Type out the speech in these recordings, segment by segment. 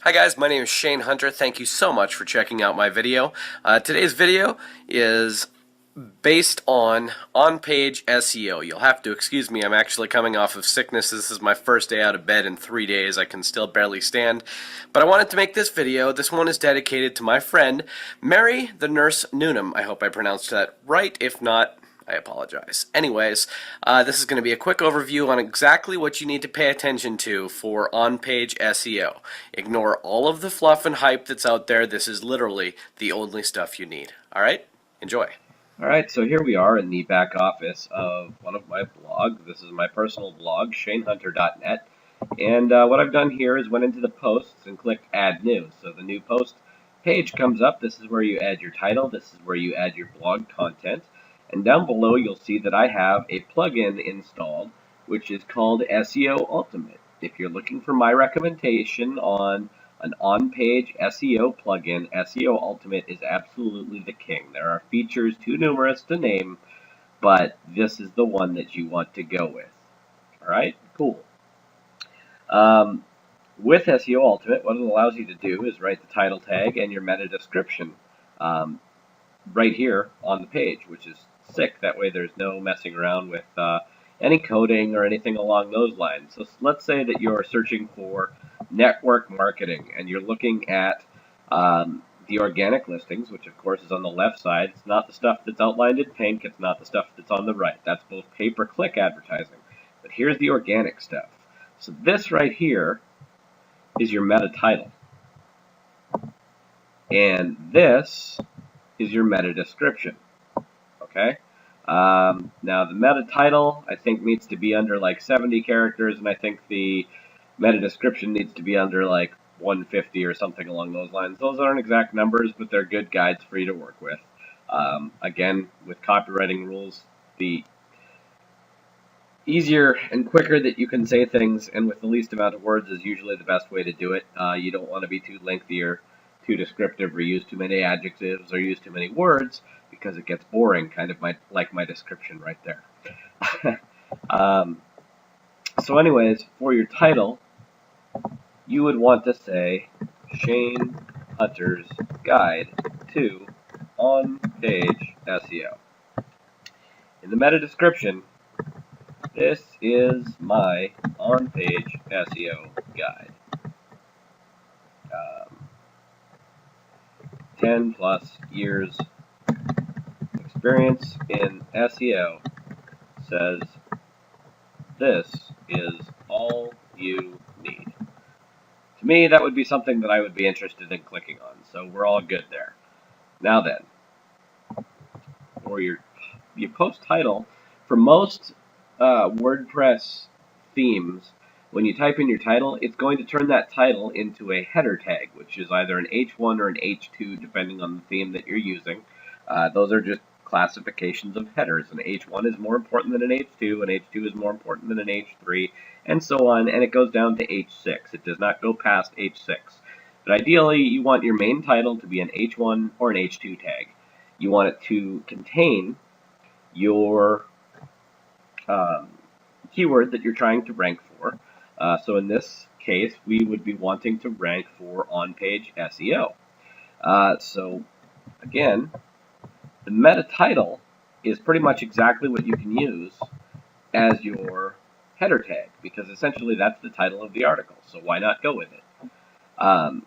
Hi guys, my name is Shane Hunter. Thank you so much for checking out my video. Today's video is based on on-page SEO. You'll have to excuse me, I'm actually coming off of sickness. This is my first day out of bed in 3 days. I can still barely stand. But I wanted to make this video. This one is dedicated to my friend, Mary the Nurse Noonan. I hope I pronounced that right. If not, I apologize. Anyways, this is going to be a quick overview on exactly what you need to pay attention to for on-page SEO. Ignore all of the fluff and hype that's out there. This is literally the only stuff you need. Alright? Enjoy. Alright, so here we are in the back office of one of my blogs. This is my personal blog, shanehunter.net. And what I've done here is went into the posts and clicked Add New. So the new post page comes up. This is where you add your title. This is where you add your blog content. And down below you'll see that I have a plugin installed which is called SEO Ultimate. If you're looking for my recommendation on an on-page SEO plugin, SEO Ultimate is absolutely the king. There are features too numerous to name, but this is the one that you want to go with. Alright, cool. With SEO Ultimate, what it allows you to do is write the title tag and your meta description right here on the page, which is sick. That way there's no messing around with any coding or anything along those lines. So let's say that you're searching for network marketing and you're looking at the organic listings, which of course is on the left side. It's not the stuff that's outlined in pink. It's not the stuff that's on the right. That's both pay-per-click advertising. But here's the organic stuff. So this right here is your meta title. And this is your meta description. Okay? Now the meta title I think needs to be under like 70 characters, and I think the meta description needs to be under like 150 or something along those lines. Those aren't exact numbers, but they're good guides for you to work with. Again, with copywriting rules, the easier and quicker that you can say things and with the least amount of words is usually the best way to do it. You don't want to be too lengthy or too descriptive or use too many adjectives or use too many words because it gets boring, kind of like my description right there. So anyways, for your title, you would want to say Shane Hunter's Guide to On-Page SEO. In the meta description, this is my on-page SEO guide. 10 plus years experience in SEO says this is all you need. To me, that would be something that I would be interested in clicking on, so we're all good there. Now then, for your post title, for most WordPress themes, when you type in your title, it's going to turn that title into a header tag, which is either an H1 or an H2, depending on the theme that you're using. Those are just classifications of headers. An H1 is more important than an H2, an H2 is more important than an H3, and so on, and it goes down to H6. It does not go past H6. But ideally, you want your main title to be an H1 or an H2 tag. You want it to contain your keyword that you're trying to rank for. So in this case, we would be wanting to rank for on-page SEO. So again, the meta title is pretty much exactly what you can use as your header tag, because essentially that's the title of the article, so why not go with it?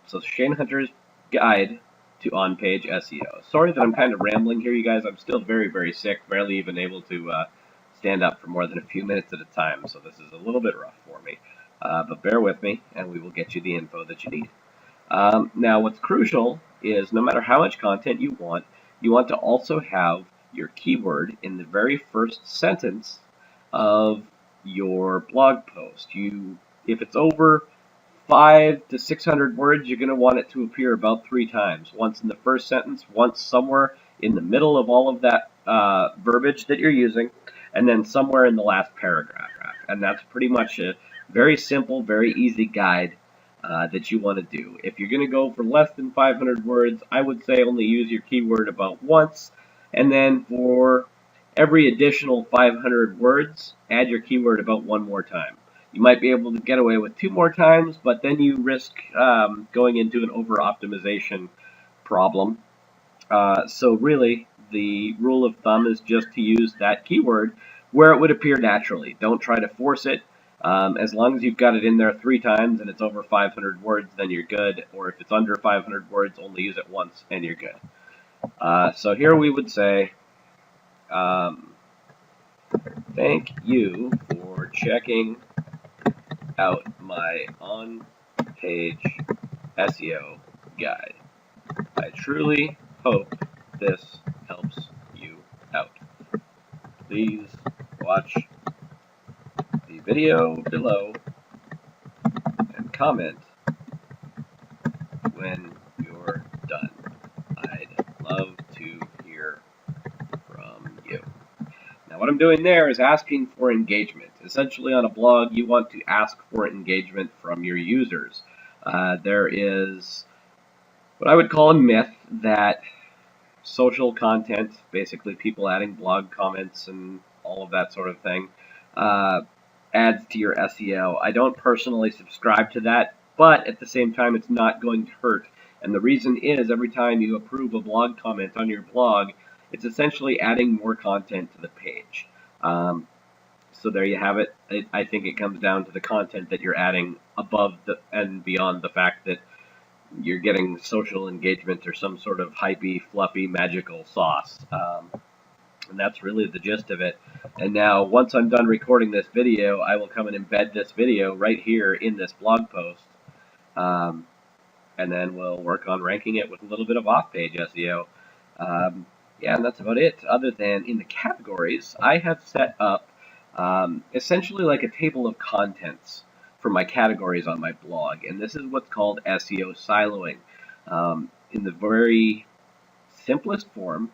So Shane Hunter's Guide to On-Page SEO. Sorry that I'm kind of rambling here, you guys. I'm still very, very sick, barely even able to stand up for more than a few minutes at a time, so this is a little bit rough for me. But bear with me, and we will get you the info that you need. Now, what's crucial is no matter how much content you want to also have your keyword in the very first sentence of your blog post. If it's over 500 to 600 words, you're going to want it to appear about 3 times. Once in the first sentence, once somewhere in the middle of all of that verbiage that you're using, and then somewhere in the last paragraph. And that's pretty much a very simple, very easy guide that you want to do. If you're going to go for less than 500 words, I would say only use your keyword about once, and then for every additional 500 words, add your keyword about 1 more time. You might be able to get away with 2 more times, but then you risk going into an over-optimization problem. So really, the rule of thumb is just to use that keyword where it would appear naturally. Don't try to force it. As long as you've got it in there 3 times and it's over 500 words, then you're good. Or if it's under 500 words, only use it once and you're good. So here we would say, thank you for checking out my on-page SEO guide. I truly hope this helps you out. Please watch the video below and comment when you're done. I'd love to hear from you. Now, what I'm doing there is asking for engagement. Essentially, on a blog, you want to ask for engagement from your users. There is what I would call a myth that social content, basically people adding blog comments and all of that sort of thing, adds to your SEO. I don't personally subscribe to that, but at the same time, it's not going to hurt. And the reason is every time you approve a blog comment on your blog, it's essentially adding more content to the page. So there you have it. I think it comes down to the content that you're adding above and beyond the fact that you're getting social engagement or some sort of hypey, fluffy, magical sauce. And that's really the gist of it. And now, once I'm done recording this video, I will come and embed this video right here in this blog post. And then we'll work on ranking it with a little bit of off-page SEO. Yeah, and that's about it. Other than in the categories, I have set up essentially like a table of contents for my categories on my blog. And this is what's called SEO siloing. In the very simplest form,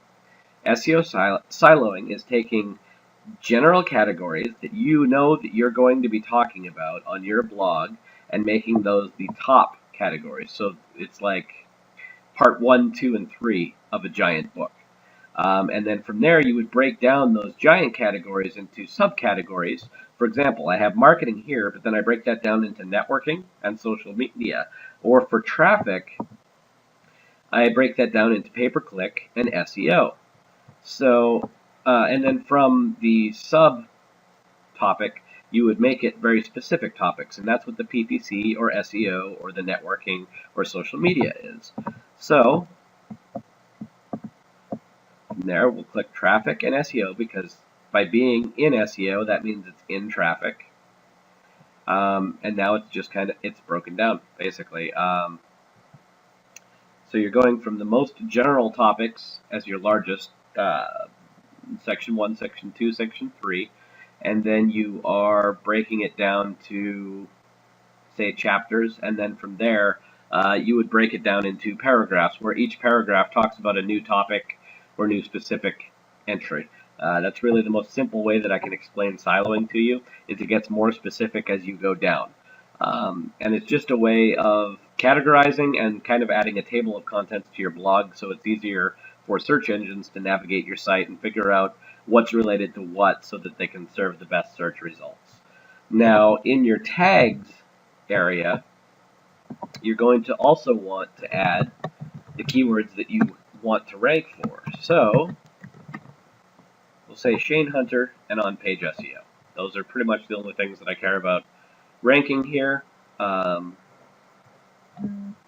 SEO siloing is taking general categories that you know that you're going to be talking about on your blog and making those the top categories. So it's like part 1, 2, and 3 of a giant book. And then from there, you would break down those giant categories into subcategories. For example, I have marketing here, but then I break that down into networking and social media. Or for traffic, I break that down into pay-per-click and SEO. So, and then from the sub-topic, you would make it very specific topics, and that's what the PPC or SEO or the networking or social media is. So, from there, we'll click traffic and SEO because by being in SEO, that means it's in traffic. And now it's just it's broken down, basically. So you're going from the most general topics as your largest, section 1, section 2, section 3, and then you are breaking it down to, say, chapters, and then from there, you would break it down into paragraphs, where each paragraph talks about a new topic or new specific entry. That's really the most simple way that I can explain siloing to you, is it gets more specific as you go down. And it's just a way of categorizing and kind of adding a table of contents to your blog so it's easier for search engines to navigate your site and figure out what's related to what so that they can serve the best search results. Now, in your tags area, you're going to also want to add the keywords that you want to rank for. So, we'll say Shane Hunter and on-page SEO. Those are pretty much the only things that I care about ranking here. And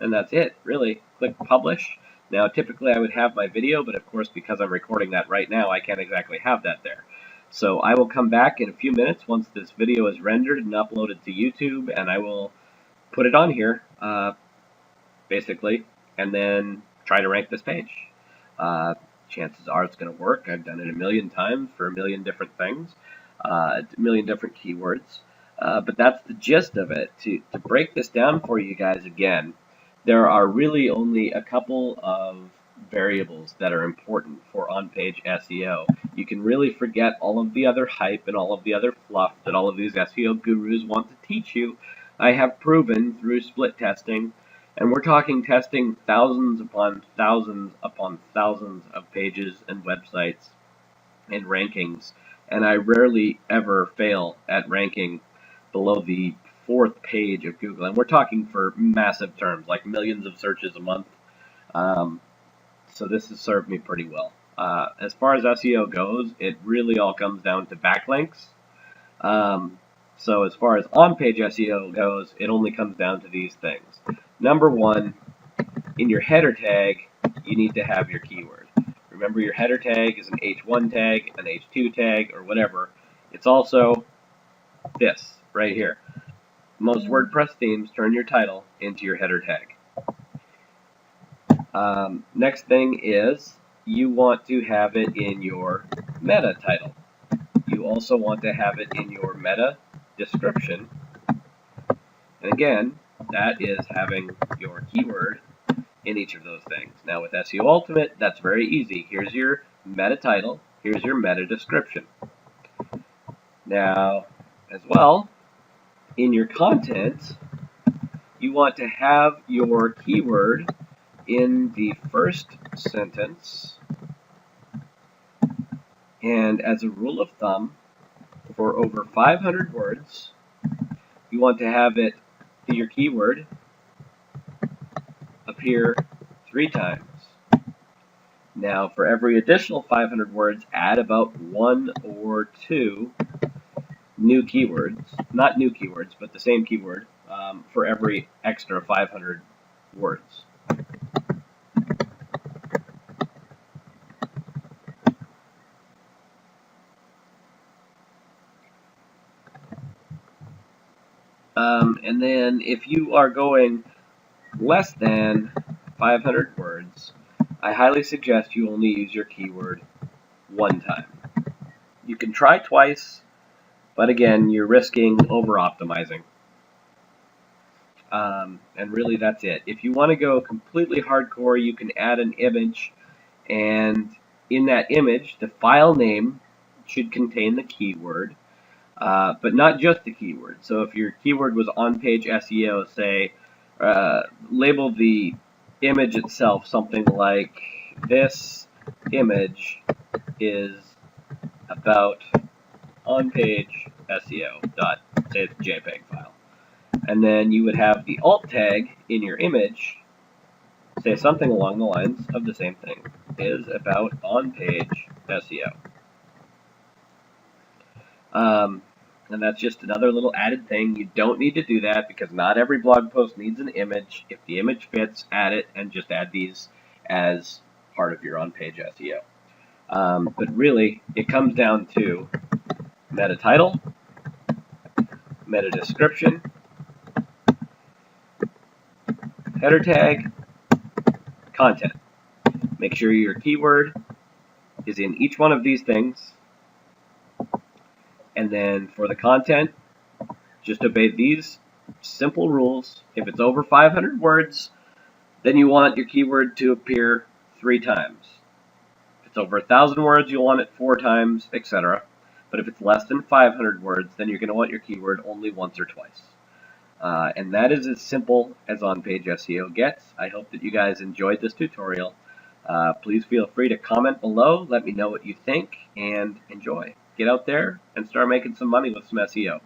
that's it, really. Click publish. Now, typically I would have my video, but of course, because I'm recording that right now, I can't exactly have that there. So I will come back in a few minutes once this video is rendered and uploaded to YouTube, and I will put it on here, basically, and then try to rank this page. Chances are it's going to work. I've done it a million times for a million different things, a million different keywords. But that's the gist of it. To break this down for you guys again, there are really only a couple of variables that are important for on-page SEO. You can really forget all of the other hype and all of the other fluff that all of these SEO gurus want to teach you. I have proven through split testing, and we're talking testing thousands upon thousands upon thousands of pages and websites and rankings, and I rarely ever fail at ranking below the 4th page of Google. And we're talking for massive terms, like millions of searches a month. So this has served me pretty well. As far as SEO goes, it really all comes down to backlinks. So as far as on-page SEO goes, it only comes down to these things. Number one, in your header tag, you need to have your keyword. Remember, your header tag is an H1 tag, an H2 tag, or whatever. It's also this right here. Most WordPress themes turn your title into your header tag. Next thing is you want to have it in your meta title. You also want to have it in your meta description. And again, that is having your keyword in each of those things. Now with SEO Ultimate, that's very easy. Here's your meta title. Here's your meta description. Now, as well, in your content, you want to have your keyword in the first sentence. And as a rule of thumb, for over 500 words, you want to have your keyword appear 3 times. Now, for every additional 500 words, add about 1 or 2 new keywords. Not new keywords, but the same keyword for every extra 500 words. And then if you are going less than 500 words, I highly suggest you only use your keyword 1 time. You can try twice, but again, you're risking over-optimizing. And really that's it. If you want to go completely hardcore, you can add an image, and in that image, the file name should contain the keyword, but not just the keyword. So if your keyword was on-page SEO, say, label the image itself something like, this image is about on-page SEO dot, say it's a JPEG file. And then you would have the alt tag in your image say something along the lines of the same thing, is about on-page SEO. And that's just another little added thing. You don't need to do that because not every blog post needs an image. If the image fits, add it, and just add these as part of your on-page SEO. But really, it comes down to meta title, meta description, header tag, content. Make sure your keyword is in each one of these things. And then for the content, just obey these simple rules. If it's over 500 words, then you want your keyword to appear 3 times. If it's over 1,000 words, you'll want it 4 times, etc. But if it's less than 500 words, then you're going to want your keyword only once or twice. And that is as simple as on-page SEO gets. I hope that you guys enjoyed this tutorial. Please feel free to comment below. Let me know what you think, and enjoy. Get out there and start making some money with some SEO.